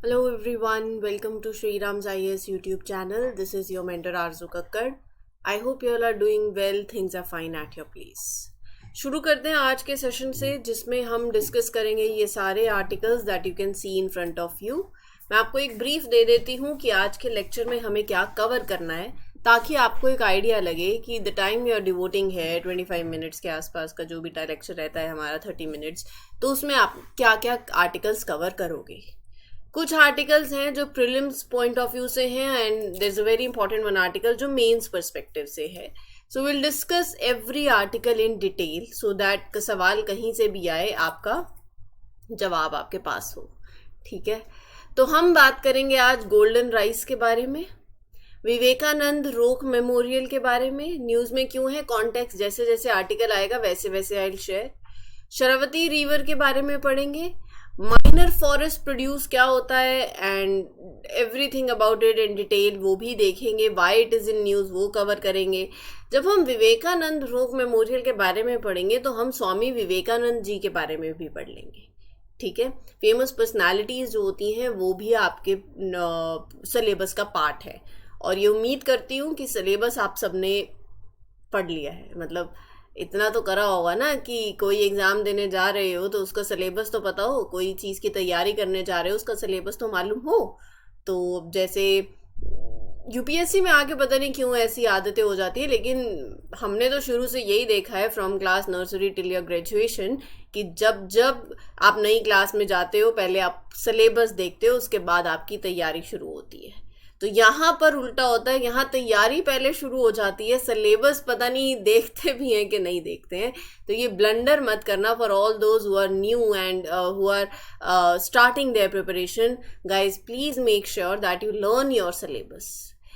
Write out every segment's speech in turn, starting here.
Hello everyone, welcome to Sri Ram's IAS YouTube channel. This is your mentor Arzu Kakkar. I hope you all are doing well, things are fine at your place. शुरू करते हैं आज के session से जिसमें हम discuss करेंगे ये सारे articles that you can see in front of you. मैं आपको एक ब्रीफ दे देती हूँ कि आज के लेक्चर में हमें क्या कवर करना है ताकि आपको एक आइडिया लगे कि the time you are devoting है 25 मिनट्स के आसपास का जो भी लेक्चर रहता है हमारा 30 मिनट्स, तो उसमें आप क्या क्या आर्टिकल्स कवर करोगे. कुछ आर्टिकल्स हैं जो प्रीलिम्स पॉइंट ऑफ व्यू से हैं and there is a very important one article जो मेंस पर्सपेक्टिव से है. So will discuss every article in detail so that सवाल कहीं से भी आए आपका जवाब आपके पास हो. ठीक है, तो हम बात करेंगे आज गोल्डन राइस के बारे में, विवेकानंद रोक मेमोरियल के बारे में, न्यूज़ में क्यों है, कॉन्टेक्स्ट जैसे जैसे आर्टिकल आएगा वैसे वैसे I will share. Sharavati river के बारे में पढ़ेंगे, माइनर फॉरेस्ट प्रोड्यूस क्या होता है and everything about it in detail वो भी देखेंगे, why it is in news वो कवर करेंगे. जब हम विवेकानंद रोक मेमोरियल के बारे में पढ़ेंगे तो हम स्वामी विवेकानंद जी के बारे में भी पढ़ लेंगे. ठीक है, फेमस पर्सनालिटीज़ जो होती हैं वो भी आपके सिलेबस का पार्ट है और ये उम्मीद करती हूँ कि सिलेबस आप सबने पढ़ लिया है. मतलब इतना तो करा होगा ना कि कोई एग्ज़ाम देने जा रहे हो तो उसका सिलेबस तो पता हो, कोई चीज़ की तैयारी करने जा रहे हो उसका सिलेबस तो मालूम हो. तो जैसे यूपीएससी में आके पता नहीं क्यों ऐसी आदतें हो जाती है, लेकिन हमने तो शुरू से यही देखा है from class nursery till your graduation कि जब जब आप नई क्लास में जाते हो पहले आप सिलेबस देखते हो, उसके बाद आपकी तैयारी शुरू होती है. तो यहाँ पर उल्टा होता है, यहाँ तैयारी पहले शुरू हो जाती है, सिलेबस पता नहीं देखते भी हैं कि नहीं देखते हैं. तो ये ब्लंडर मत करना for all those who are new and who are starting their preparation. Guys please make sure that you learn your syllabus.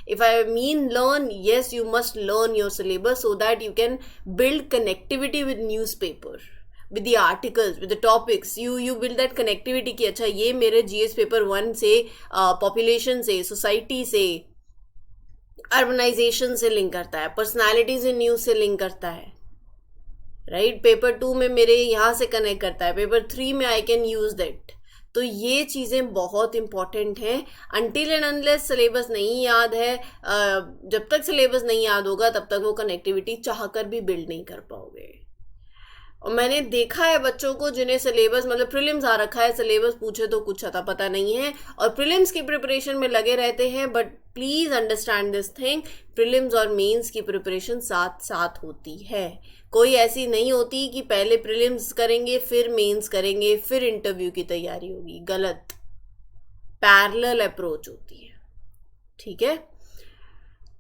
If I mean learn, yes, you must learn your syllabus so that you can build connectivity with newspaper, with the articles, with the topics. You build that connectivity कि अच्छा ये मेरे GS paper 1 से population से, society से, urbanisation से link करता है, पर्सनालिटीज इन न्यूज़ से लिंक करता है, राइट. पेपर 2 में मेरे यहाँ से कनेक्ट करता है, पेपर 3 में आई कैन यूज दैट. तो ये चीज़ें बहुत इंपॉर्टेंट हैं. अनटिल एंड अनलेस सिलेबस नहीं याद है, जब तक सिलेबस नहीं याद होगा तब तक वो कनेक्टिविटी चाहकर भी बिल्ड नहीं कर पाओगे. और मैंने देखा है बच्चों को जिन्हें सिलेबस मतलब प्रीलिम्स आ रखा है, सिलेबस पूछे तो कुछ अता पता नहीं है और प्रीलिम्स की प्रिपरेशन में लगे रहते हैं. But please understand this thing, prelims और मेंस की प्रिपरेशन साथ साथ होती है. कोई ऐसी नहीं होती कि पहले प्रीलिम्स करेंगे फिर मेंस करेंगे फिर इंटरव्यू की तैयारी होगी. गलत, पैरेलल अप्रोच होती है. ठीक है,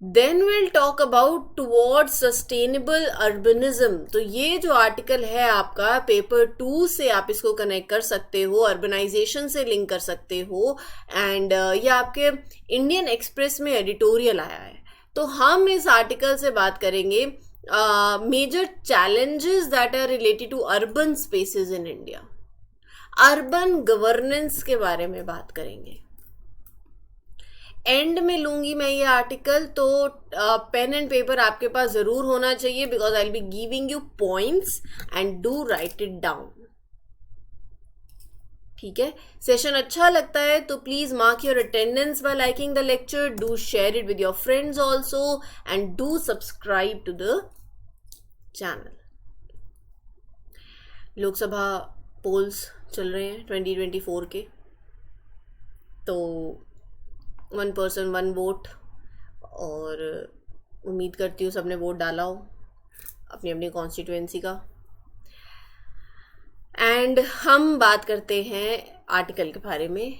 then will talk about towards sustainable urbanism. तो ये जो आर्टिकल है आपका पेपर 2 से आप इसको कनेक्ट कर सकते हो, अर्बनाइजेशन से लिंक कर सकते हो एंड ये आपके इंडियन एक्सप्रेस में एडिटोरियल आया है. तो हम इस आर्टिकल से बात करेंगे major challenges that are related to urban spaces in India, urban governance के बारे में बात करेंगे. एंड में लूंगी मैं ये आर्टिकल, तो पेन एंड पेपर आपके पास जरूर होना चाहिए because I will be giving you points and do write it down. ठीक है, सेशन अच्छा लगता है तो please mark your attendance by liking the lecture, do share it with your friends also and do subscribe to the channel. Lok Sabha polls चल रहे हैं 2024 के, तो 1 person 1 वोट और उम्मीद करती हूँ सबने वोट डाला हो अपनी अपनी कॉन्स्टिट्यूएंसी का. एंड हम बात करते हैं आर्टिकल के बारे में.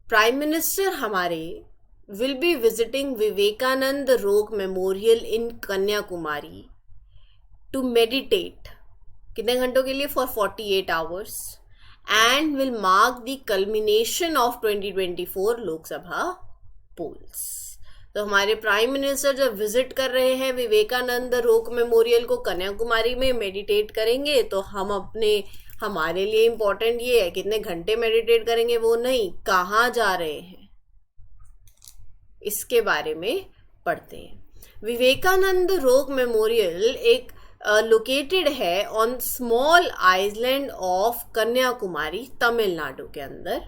प्राइम मिनिस्टर हमारे will be visiting Vivekananda rock memorial in Kanyakumari to meditate. कितने घंटों के लिए? For 48 hours and will mark the culmination of 2024 Lok Sabha polls. तो हमारे प्राइम मिनिस्टर जब विजिट कर रहे हैं विवेकानंद रोक मेमोरियल को, कन्याकुमारी में मेडिटेट करेंगे, तो हम हमारे लिए इम्पोर्टेंट ये है कितने घंटे मेडिटेट करेंगे वो नहीं, कहाँ जा रहे हैं इसके बारे में पढ़ते हैं. विवेकानंद रोक मेमोरियल एक लोकेटेड है on small island of Kanyakumari, Tamil Nadu के अंदर.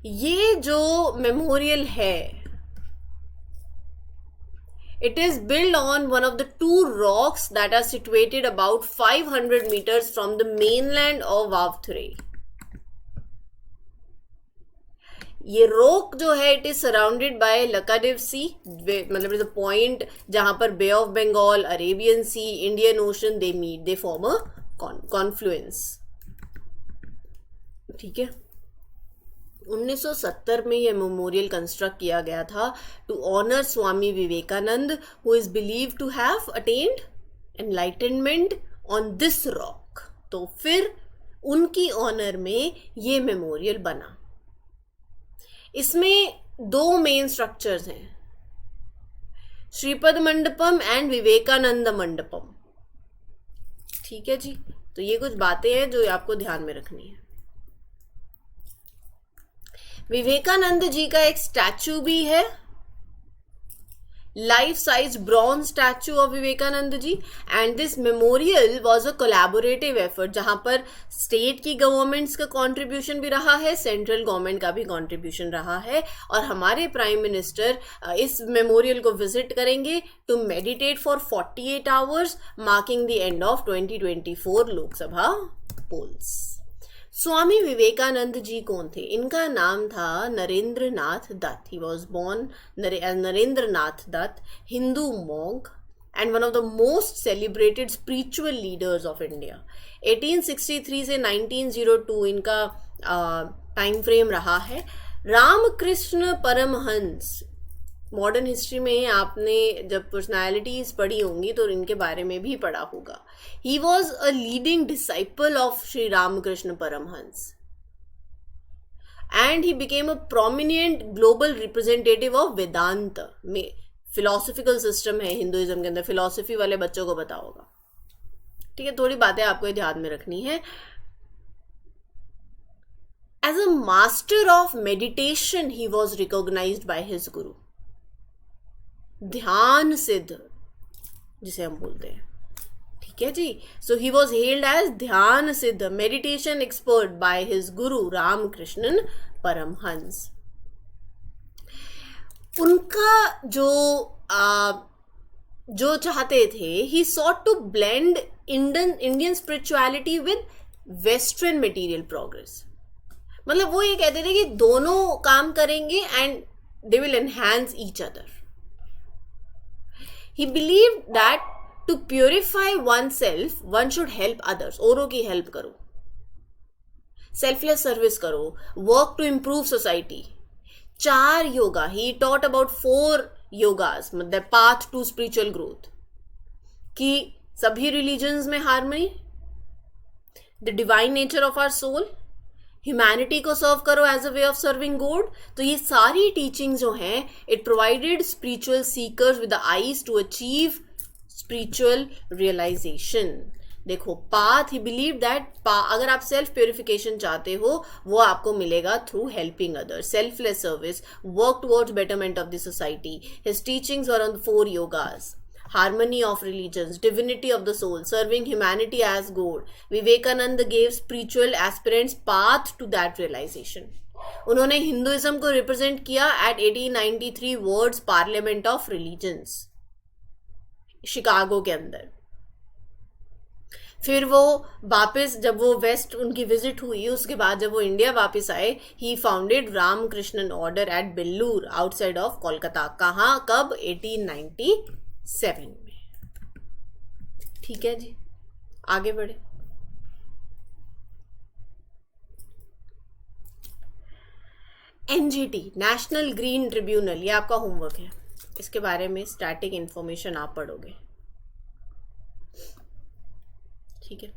ये जो मेमोरियल है, it is built on one of the two rocks that are situated about 500 meters from the mainland of Vavthure. ये रॉक जो है it is surrounded by Laccadive sea, मतलब is a point जहां पर bay of Bengal, Arabian sea, Indian ocean they meet, they form a confluence. ठीक है. 1970 में यह मेमोरियल कंस्ट्रक्ट किया गया था to honour Swami Vivekananda, who is believe to have attend enlightenment on this rock. तो फिर उनकी ऑनर में ये मेमोरियल बना. इसमें दो मेन स्ट्रक्चर्स हैं, श्रीपद मंडपम एंड विवेकानंद मंडपम. ठीक है जी. तो ये कुछ बातें हैं जो आपको ध्यान में रखनी है. विवेकानंद जी का एक स्टैचू भी है, life size bronze statue of Vivekananda ji. And this memorial was a collaborative effort, जहां पर स्टेट की गवर्नमेंट्स का कंट्रीब्यूशन भी रहा है, सेंट्रल गवर्नमेंट का भी कंट्रीब्यूशन रहा है. और हमारे प्राइम मिनिस्टर इस मेमोरियल को विजिट करेंगे to meditate for 48 hours, marking the end of 2024 Lok Sabha polls. Swami Vivekananda ji कौन थे? इनका नाम था Narendra Nath Datta. He was born Narendra Nath Datta, Hindu monk and one of the most celebrated spiritual leaders of India. 1863 से 1902 इनका टाइम फ्रेम रहा है. रामकृष्ण परमहंस, मॉडर्न हिस्ट्री में आपने जब पर्सनालिटीज पढ़ी होंगी तो इनके बारे में भी पढ़ा होगा. He was a leading disciple of Shri Ramakrishna Paramahamsa and he became a prominent global representative of Vedanta. में फिलोसफिकल सिस्टम है हिंदुइज्म के अंदर, फिलोसफी वाले बच्चों को पता होगा. ठीक है. थोड़ी बातें आपको ध्यान में रखनी है. As a master of meditation he was recognized by his guru. ध्यान सिद्ध जिसे हम बोलते हैं. ठीक है जी. So he was held as ध्यान सिद्ध, मेडिटेशन एक्सपर्ट बाय हिज गुरु रामकृष्णन परमहंस. उनका जो चाहते थे, he sought to blend Indian spirituality with western material progress. मतलब वो ये कहते थे कि दोनों काम करेंगे and they will enhance each other. He believed that to purify oneself, one should help others. औरों की हेल्प करो, सेल्फलेस सर्विस करो, work to improve society. 4 yoga, he taught about 4 yogas, मतलब पाथ टू स्पिरिचुअल ग्रोथ, कि सभी religions में harmony, the divine nature of our soul, humanity को serve करो as a way of serving God. तो ये सारी टीचिंग जो हैं, it provided spiritual seekers with the eyes to achieve spiritual realization. देखो, पाथ, ही बिलीव दैट अगर आप सेल्फ प्योरिफिकेशन चाहते हो वो आपको मिलेगा through helping others, selfless service, work towards betterment of the society. His teachings were on 4 yogas: harmony of religions, divinity of the soul, serving humanity as God. Vivekananda gave spiritual aspirants path to that realization. उन्होंने Hinduism को represent किया at 1893 world's parliament of religions, Chicago के अंदर. फिर वो वापस, जब वो वेस्ट उनकी विजिट हुई, उसके बाद जब वो इंडिया वापस आए, he founded Ramakrishnan order at Belur outside of Kolkata. कहाँ, कब? 1897 में. ठीक है जी, आगे बढ़े. एनजीटी, नेशनल ग्रीन ट्रिब्यूनल, ये आपका होमवर्क है. इसके बारे में स्टैटिक इंफॉर्मेशन आप पढ़ोगे. ठीक है.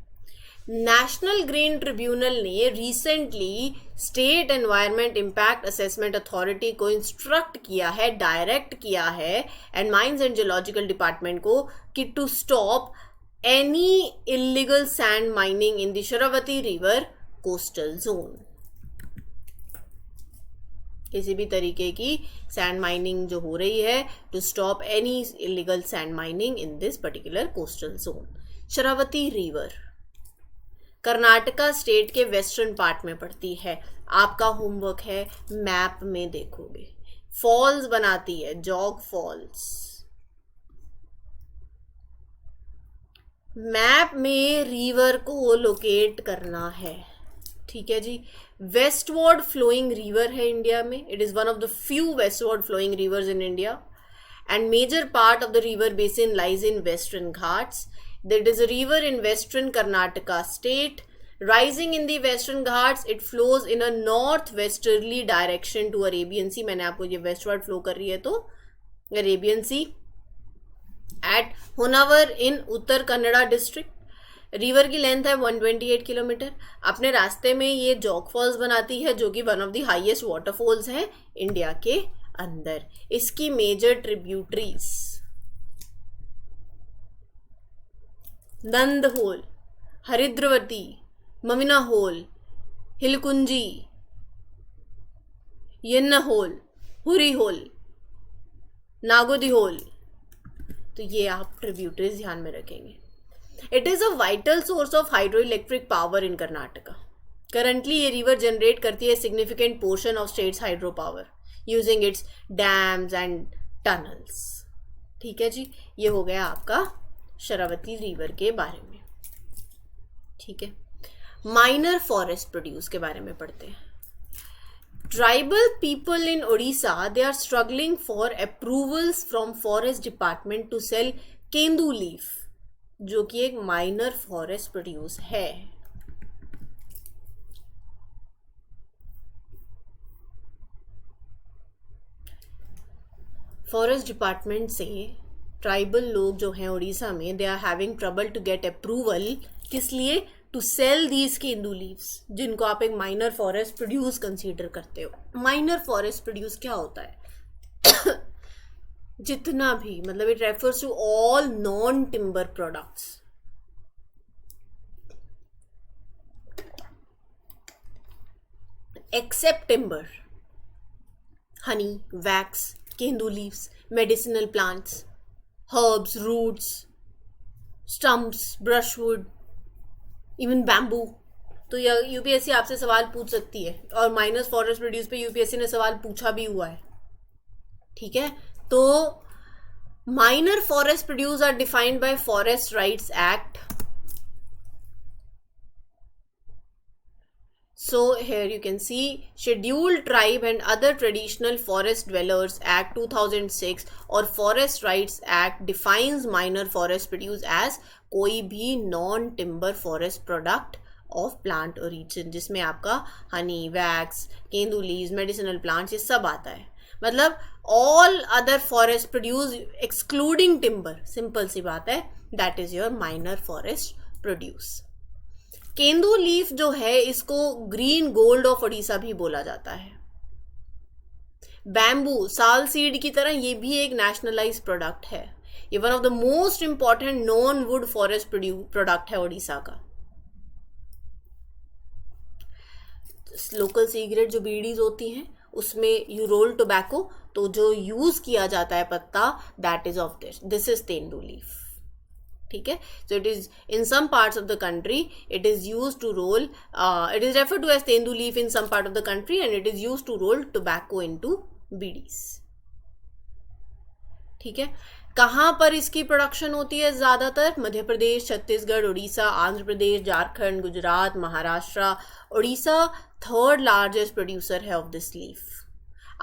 नेशनल ग्रीन ट्रिब्यूनल ने recently state environment impact assessment authority को इंस्ट्रक्ट किया है, डायरेक्ट किया है, and mines and geological department को, कि to stop any illegal sand mining in the Sharavati river coastal zone. किसी भी तरीके की सैंड माइनिंग जो हो रही है, to stop any illegal sand mining in this particular coastal zone. Sharavati river, Karnataka state के वेस्टर्न पार्ट में पड़ती है। आपका होमवर्क है, मैप में देखोगे फॉल्स बनाती है, जॉग फॉल्स। मैप में रिवर को लोकेट करना है, ठीक है जी। वेस्टवर्ड फ्लोइंग रिवर है इंडिया में, it is one of the few westward flowing rivers in India and major part of the river basin lies in western Ghats. There is a river in western Karnataka state. Rising in the western Ghats, it flows in a northwesterly direction to Arabian Sea. मैंने आपको ये westward flow कर रही है तो Arabian Sea. At Honavar in Uttar Kannada district. River की length है 128 kilometre. अपने रास्ते में ये जॉग फॉल्स बनाती है जो कि one of the highest waterfalls हैं इंडिया के अंदर। इसकी मेजर ट्रिब्यूटरीज नंद होल, हरिद्रवती, ममिना होल, हिलकुंजी, यन्न होल, हुरी होल, नागोदी होल। तो ये आप ट्रिब्यूटरीज ध्यान में रखेंगे। It is a vital source of hydro electric power in Karnataka. Currently ये रिवर जनरेट करती है significant portion of state's hydro power using its dams and tunnels. ठीक है जी, ये हो गया आपका शरावती रिवर के बारे में। ठीक है, माइनर फॉरेस्ट प्रोड्यूस के बारे में पढ़ते हैं। Tribal people in Odisha, they are struggling for approvals from forest department to sell kendu leaf, जो कि एक माइनर फॉरेस्ट प्रोड्यूस है। फॉरेस्ट डिपार्टमेंट से ट्राइबल लोग जो हैं उड़ीसा में, they are having trouble to get approval. किस लिए? To sell these kendu leaves, जिनको आप एक माइनर फॉरेस्ट प्रोड्यूस कंसीडर करते हो। माइनर फॉरेस्ट प्रोड्यूस क्या होता है? जितना भी, मतलब it refers to all non timber products. Except timber, honey, wax, kendu leaves, medicinal plants, herbs, roots, stumps, brushwood, even bamboo। तो यह यूपीएससी आपसे सवाल पूछ सकती है, और माइनर फॉरेस्ट प्रोड्यूस पे यूपीएससी ने सवाल पूछा भी हुआ है। ठीक है, तो minor forest produce are defined by forest rights act. So here you can see Scheduled Tribe and Other Traditional Forest Dwellers Act 2006 और Forest Rights Act defines minor forest produce as कोई भी non timber forest product of plant origin, जिसमें आपका honey, wax, kendu leaves, medicinal plants, ये सब आता है। मतलब all other forest produce excluding timber, simple सी बात है, that is your minor forest produce। Kendu leaf जो है, इसको ग्रीन गोल्ड ऑफ उड़ीसा भी बोला जाता है। बैम्बू, साल सीड की तरह, ये भी एक नेशनलाइज प्रोडक्ट है। ये one of the most important non would forest product है उड़ीसा का। लोकल सिगरेट जो बीड़ीज होती हैं, उसमें यू रोल टोबैको, तो जो यूज किया जाता है पत्ता, that is of this is tendu leaf. ठीक है, so it is in some parts of the country it is used to roll, it is referred to as tendu leaf in some part of the country and it is used to roll tobacco into bidis. ठीक है, कहाँ पर इसकी production होती है ज्यादातर? Madhya Pradesh, Chhattisgarh, Orissa, Andhra Pradesh, Jharkhand, Gujarat, Maharashtra. Orissa third largest producer है of this leaf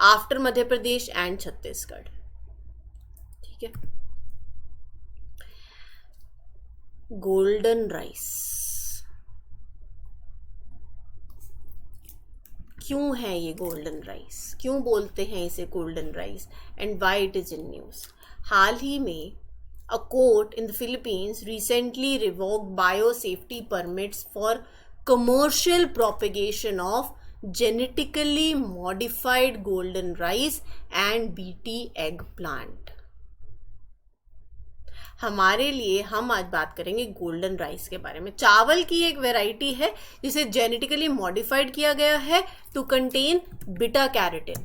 after Madhya Pradesh and Chhattisgarh. ठीक है, गोल्डन राइस क्यों है ये गोल्डन राइस? क्यों बोलते हैं इसे golden rice and why it is in news? हाल ही में a court in the Philippines recently revoked bio safety permits for commercial propagation of genetically modified golden rice and BT eggplant. हमारे लिए, हम आज बात करेंगे गोल्डन राइस के बारे में। चावल की एक वैरायटी है जिसे जेनेटिकली मॉडिफाइड किया गया है to contain beta carotene.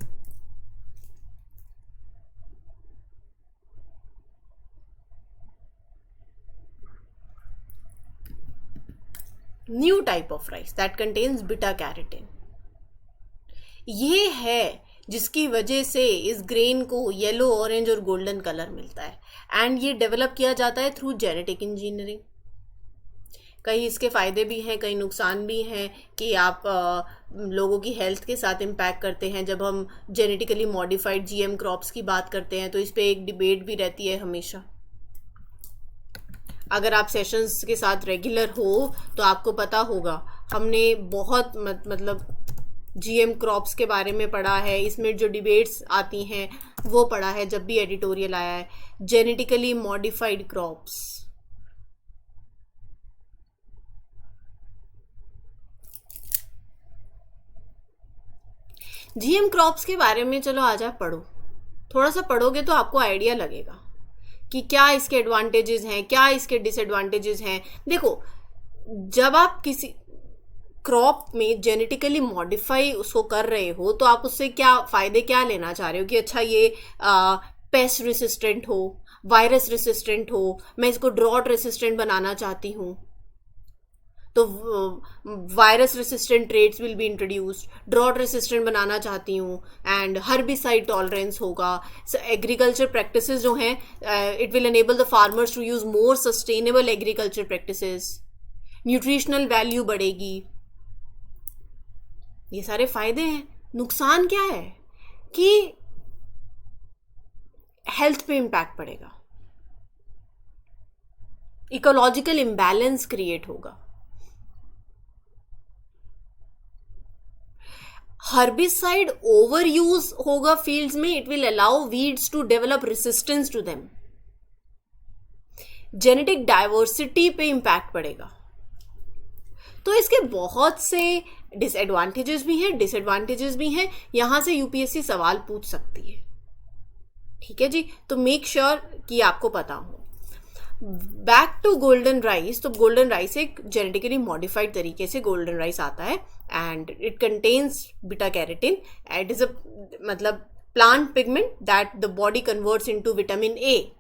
New type of rice that contains beta carotene. ये है जिसकी वजह से इस ग्रेन को येलो, ऑरेंज और गोल्डन कलर मिलता है। एंड ये डेवलप किया जाता है थ्रू जेनेटिक इंजीनियरिंग। कई इसके फ़ायदे भी हैं, कई नुकसान भी हैं कि आप लोगों की हेल्थ के साथ इम्पैक्ट करते हैं। जब हम जेनेटिकली मॉडिफाइड जीएम क्रॉप्स की बात करते हैं तो इस पे एक डिबेट भी रहती है हमेशा। अगर आप सेशंस के साथ रेगुलर हो तो आपको पता होगा, हमने बहुत मतलब जीएम क्रॉप्स के बारे में पढ़ा है, इसमें जो डिबेट्स आती हैं वो पढ़ा है जब भी एडिटोरियल आया है। Genetically modified crops, GM crops के बारे में चलो आज आप पढ़ो, थोड़ा सा पढ़ोगे तो आपको आइडिया लगेगा कि क्या इसके एडवांटेजेस हैं, क्या इसके डिसएडवांटेजेस हैं। देखो, जब आप किसी क्रॉप में जेनेटिकली मॉडिफाई उसको कर रहे हो तो आप उससे क्या फ़ायदे क्या लेना चाह रहे हो कि अच्छा ये पेस्ट रेसिस्टेंट हो, वायरस रेसिस्टेंट हो, मैं इसको ड्रॉट रेसिस्टेंट बनाना चाहती हूँ तो virus resistant traits will be introduced, drought resistant बनाना चाहती हूँ एंड हर्बिसाइड टॉलरेंस होगा। सो एग्रीकल्चर प्रैक्टिसेस जो हैं, it will enable the farmers to use more sustainable agriculture practices, nutritional value बढ़ेगी। ये सारे फायदे हैं। नुकसान क्या है कि हेल्थ पे इम्पैक्ट पड़ेगा, इकोलॉजिकल इम्बैलेंस क्रिएट होगा। हर्बिसाइड ओवर यूज होगा फील्ड्स में, it will allow weeds to develop resistance to them. Genetic diversity पे इम्पैक्ट पड़ेगा। तो इसके बहुत से डिसएडवांटेजेस भी हैं, डिसएडवांटेजेस भी हैं। यहां से यूपीएससी सवाल पूछ सकती है, ठीक है जी। तो मेक श्योर कि आपको पता हो। बैक टू गोल्डन राइस, तो गोल्डन राइस एक जेनेटिकली मॉडिफाइड तरीके से गोल्डन राइस आता है and it contains beta carotene. It is a मतलब plant pigment that the body converts into vitamin A,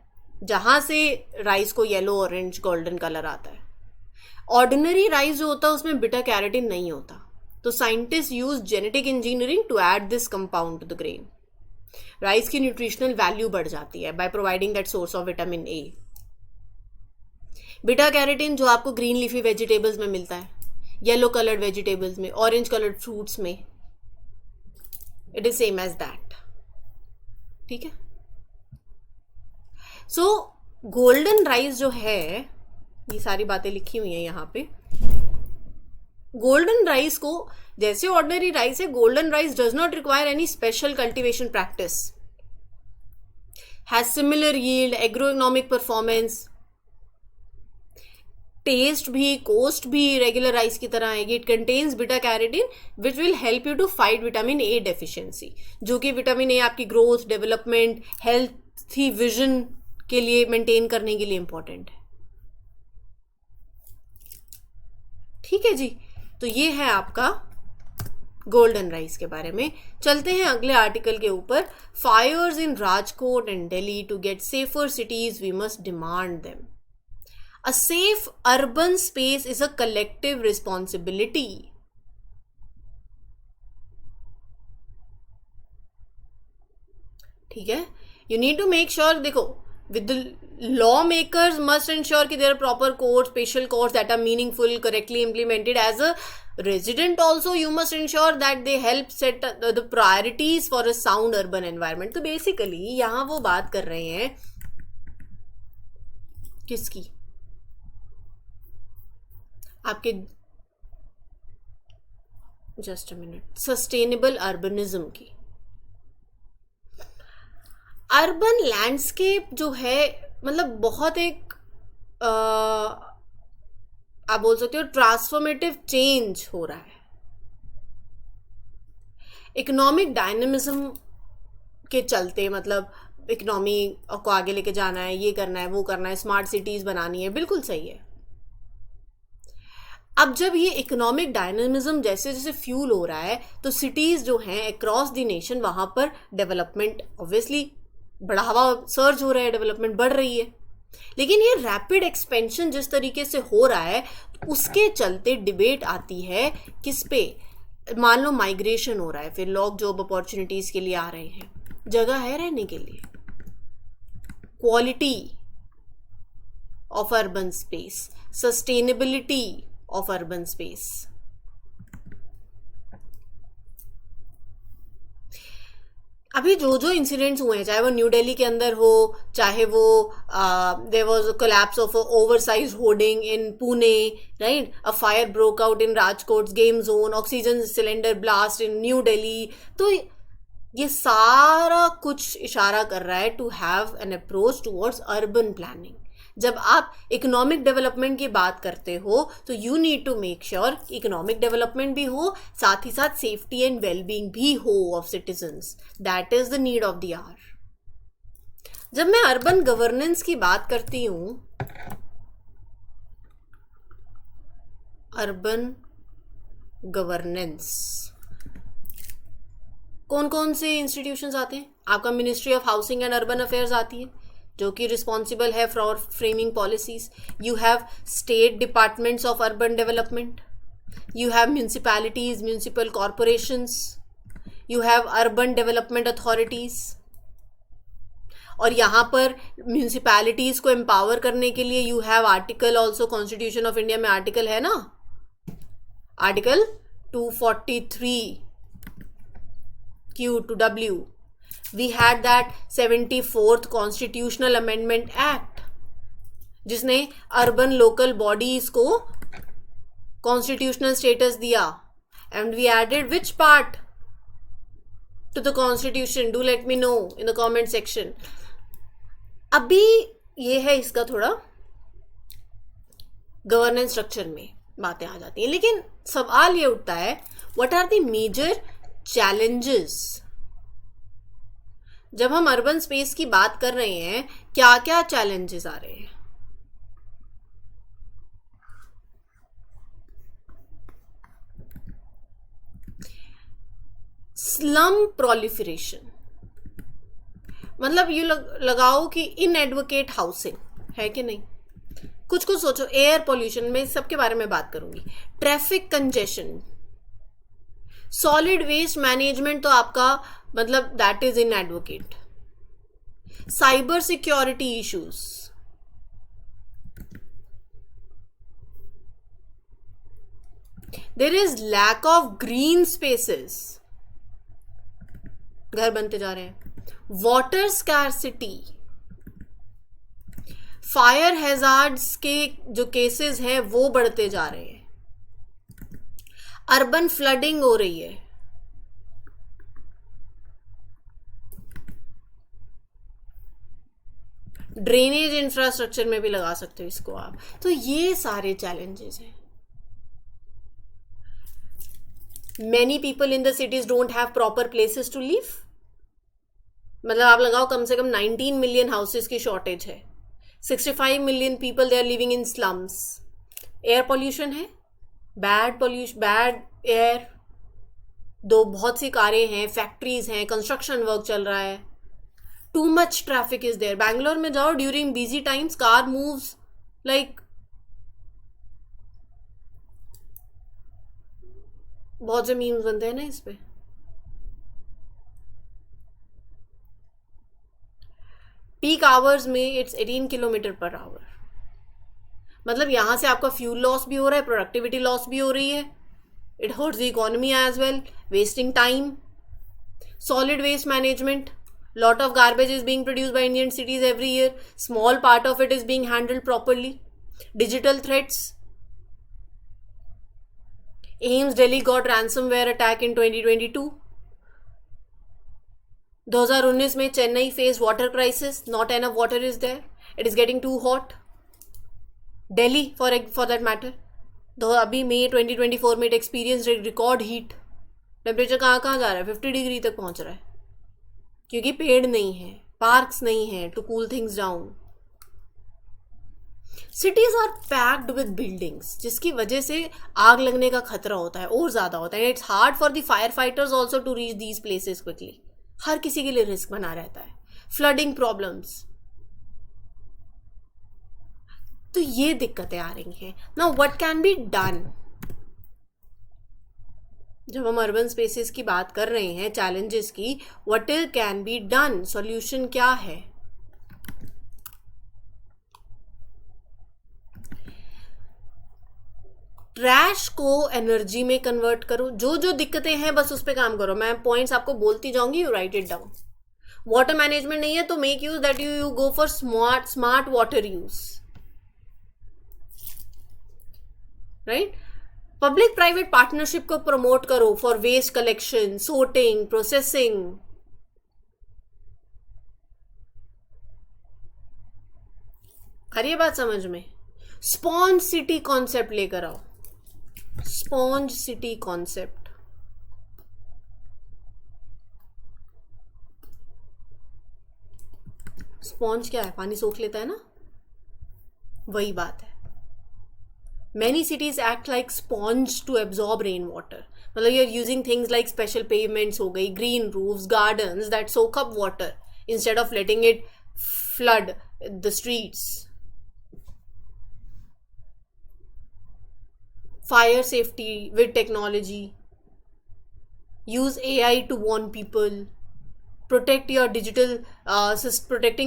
जहां से राइस को येलो, ऑरेंज, गोल्डन कलर आता है। ऑर्डिनरी राइस जो होता है उसमें बीटा कैरोटीन नहीं होता, तो scientist use genetic engineering to add this compound to the grain. Rice की न्यूट्रिशनल वैल्यू बढ़ जाती है by providing that source of vitamin A. Beta carotene जो आपको ग्रीन लीफी वेजिटेबल्स में मिलता है, येलो कलर्ड वेजिटेबल्स में, ऑरेंज कलर्ड फ्रूट्स में, it is same as that, ठीक है। सो गोल्डन राइस जो है, ये सारी बातें लिखी हुई हैं यहाँ पे। गोल्डन राइस को, जैसे ऑर्डिनरी राइस है, golden rice does not require any special cultivation practice, has similar yield, agroeconomic performance, taste भी, कोस्ट भी रेगुलर राइस की तरह आएगी। It contains beta carotene which will help you to fight vitamin A deficiency, जो कि vitamin A आपकी growth, development, healthy vision के लिए मेंटेन करने के लिए इंपॉर्टेंट है, ठीक है जी। तो ये है आपका गोल्डन राइस के बारे में। चलते हैं अगले आर्टिकल के ऊपर। Fires in Rajkot and Delhi, to get safer cities we must demand them. A safe urban space is a collective responsibility. ठीक है, you need to make sure, देखो, with the lawmakers must ensure कि there are proper codes, special codes that are meaningful, correctly implemented. As a resident also you must ensure that they help set the priorities for a sound urban environment. तो basically यहाँ वो बात कर रहे हैं किसकी, आपके, just a minute, sustainable urbanism की। अर्बन लैंडस्केप जो है, मतलब बहुत एक आप बोल सकते हो ट्रांसफॉर्मेटिव चेंज हो रहा है। इकोनॉमिक डायनेमिज्म के चलते, मतलब इकोनॉमी को आगे लेके जाना है, ये करना है, वो करना है, स्मार्ट सिटीज बनानी है, बिल्कुल सही है। अब जब ये इकोनॉमिक डायनेमिज्म जैसे जैसे फ्यूल हो रहा है तो सिटीज़ जो हैं अक्रॉस द नेशन, वहाँ पर डेवलपमेंट ऑब्वियसली बढ़ावा, सर्ज हो रहा है, डेवलपमेंट बढ़ रही है। लेकिन ये रैपिड एक्सपेंशन जिस तरीके से हो रहा है, उसके चलते डिबेट आती है किस पे, मान लो माइग्रेशन हो रहा है, फिर लोग जॉब अपॉर्चुनिटीज के लिए आ रहे हैं, जगह है रहने के लिए, quality of urban space, sustainability of urban space. अभी जो जो इंसिडेंट्स हुए हैं, चाहे वो न्यू दिल्ली के अंदर हो, चाहे वो there was a collapse of a oversize hoarding in Pune, right, a fire broke out in Rajkot game zone, oxygen cylinder blast in New Delhi, तो ये सारा कुछ इशारा कर रहा है to have an approach towards urban planning. जब आप इकोनॉमिक डेवलपमेंट की बात करते हो तो you need to make sure economic development भी हो, साथ ही साथ सेफ्टी एंड वेलबींग भी हो of citizens. That is the need of the hour. जब मैं अर्बन गवर्नेंस की बात करती हूं, अर्बन गवर्नेंस, कौन कौन से इंस्टीट्यूशंस आते हैं? आपका ministry of housing and urban affairs आती है, जो कि रिस्पॉन्सिबल है for framing policies. You have state departments of urban development, you have municipalities, municipal corporations, you have urban development authorities. और यहाँ पर म्यूनिसिपैलिटीज को एम्पावर करने के लिए you have article also, constitution of India में आर्टिकल है ना, article 243 Q to W. We had that 74th Constitutional Amendment Act, जिसने अर्बन लोकल बॉडीज को कॉन्स्टिट्यूशनल स्टेटस दिया। And we added which part to the constitution? Do let me know in the comment section. अभी ये है इसका थोड़ा governance structure में बातें आ जाती हैं, लेकिन सवाल ये उठता है, what are the major challenges? जब हम अर्बन स्पेस की बात कर रहे हैं, क्या क्या चैलेंजेस आ रहे हैं? स्लम प्रोलिफरेशन, मतलब ये लगाओ कि इनएडवोकेट हाउसिंग है कि नहीं। कुछ कुछ सोचो, एयर पोल्यूशन में सबके बारे में बात करूंगी, traffic congestion, solid waste management तो आपका मतलब that is in advocate, cyber security issues, there is lack of green spaces, घर बनते जा रहे हैं, वाटर स्कैर्सिटी, फायर हैजार्ड्स के जो केसेस हैं वो बढ़ते जा रहे हैं, अर्बन फ्लडिंग हो रही है, ड्रेनेज इंफ्रास्ट्रक्चर में भी लगा सकते हो इसको आप। तो ये सारे चैलेंजेस हैं। Many people in the cities don't have proper places to live, मतलब आप लगाओ कम से कम 19 मिलियन हाउसेस की शॉर्टेज है, 65 million people they are living in slums. Air pollution है, बैड पॉल्यूशन, बैड एयर, दो बहुत सी कारें हैं, फैक्ट्रीज हैं, कंस्ट्रक्शन वर्क चल रहा है, too much traffic is there. Bangalore में जाओ during busy times, car moves like, बहुत से मीम्स बनते हैं ना इस पे। पीक आवर्स में इट्स 18 किलोमीटर पर आवर, मतलब यहां से आपका फ्यूल लॉस भी हो रहा है, प्रोडक्टिविटी लॉस भी हो रही है, it hurts the economy as well, wasting time. Solid waste management, lot of garbage is being produced by Indian cities every year, small part of it is being handled properly. Digital threats, AIIMS Delhi got ransomware attack in 2022. 2019 में Chennai faced water crisis, not enough water is there, it is getting too hot. Delhi for that matter, तो अभी मई 2024 में it experienced record heat, temperature कहाँ जा रहा है, 50 degree तक पहुंच रहा है, क्योंकि पेड़ नहीं है, पार्क्स नहीं है to cool things down. Cities are packed with buildings, जिसकी वजह से आग लगने का खतरा होता है और ज्यादा होता है। It's hard for the fire fighters also to reach these places quickly, हर किसी के लिए रिस्क बना रहता है। फ्लडिंग प्रॉब्लम्स, तो ये दिक्कतें आ रही हैं. Now what can be done? जब हम अर्बन स्पेसेस की बात कर रहे हैं, चैलेंजेस की, what can be done, solution क्या है? ट्रैश को एनर्जी में कन्वर्ट करो. जो जो दिक्कतें हैं बस उस पर काम करो. मैं पॉइंट्स आपको बोलती जाऊंगी, you write it down. Water management नहीं है तो make use that you go for smart water use, right. Public private partnership को प्रमोट करो for waste collection, sorting, processing. आ रही है बात समझ में? स्पॉन्ज सिटी कॉन्सेप्ट लेकर आओ. Sponge city concept. स्पॉन्ज क्या है? पानी सोख लेता है ना, वही बात है. Many cities act like sponge to absorb rainwater. मतलब you're using things like special pavements हो गई, green roofs, gardens that soak up water instead of letting it flood the streets. Fire safety with technology. Use AI to warn people. Protecting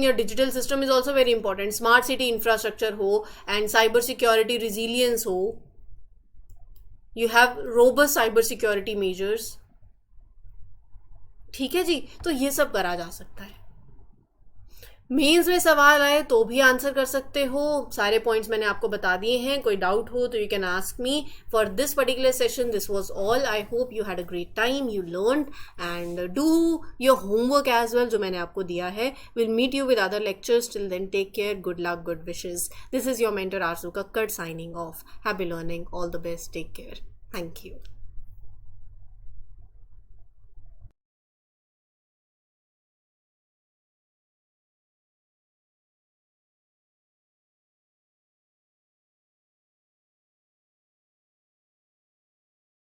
your digital system is also very important. Smart city infrastructure हो and cyber security resilience हो. You have robust cyber security measures. ठीक है जी, तो ये सब करा जा सकता है. मेंस में सवाल आए तो भी आंसर कर सकते हो. सारे पॉइंट्स मैंने आपको बता दिए हैं. कोई डाउट हो तो you can ask me. For this particular session this was all. I hope you had a great time, you learned, and do your homework as well जो मैंने आपको दिया है. Will meet you with other lectures. Till then take care, good luck, good wishes. This is your mentor Arzoo Kakkar signing off. Happy learning, all the best, take care. Thank you.